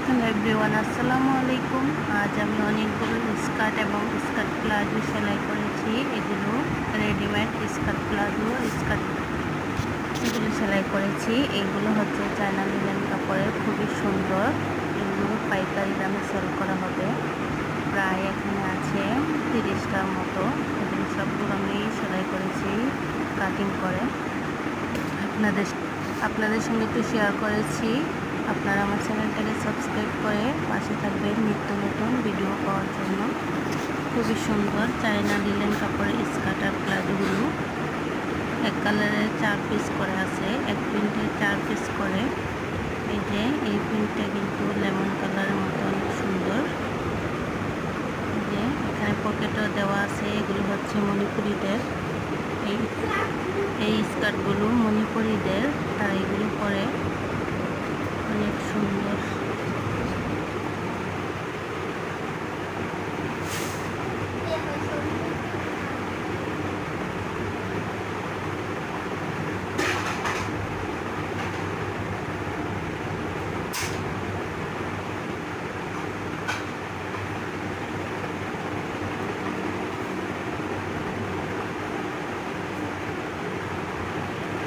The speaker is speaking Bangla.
হ্যালো এভরিওয়ান, আসসালামু আলাইকুম। আজ আমি অনেকগুলো স্কার্ট এবং স্কার্ট প্লাজো সেলাই করেছি। এগুলো রেডিমেড স্কার্ট প্লাজো এগুলো সেলাই করেছি। এগুলো হচ্ছে চায়না লিনেন কাপড়ের, খুবই সুন্দর। এগুলো পাইকারি দামে সেল করা হবে। প্রায় এখানে আছে 30টার মতো। এগুলো সবগুলো আমি সেলাই করেছি কাটিং করে। আপনাদের আপনাদের সঙ্গে একটু শেয়ার করেছি। আপনারা আমার চ্যানেলটাকে সাবস্ক্রাইব করে পাশে থাকবেন নিত্য নতুন ভিডিও পাওয়ার জন্য। খুবই সুন্দর চায়না লিনেন কাপড়ের স্কার্ট আর প্লাজোগুলো। এক কালারের 4 পিস করে আছে, এক প্রিন্টে 4 পিস করে। এই যে এই প্রিন্টটা কিন্তু লেমন কালারের মতো অনেক সুন্দর। এই যে এখানে পকেটও দেওয়া আছে। এগুলো হচ্ছে মণিপুরীদের। এই স্কার্টগুলো মণিপুরীদের, তারা এগুলো পরে অনেক সুন্দর।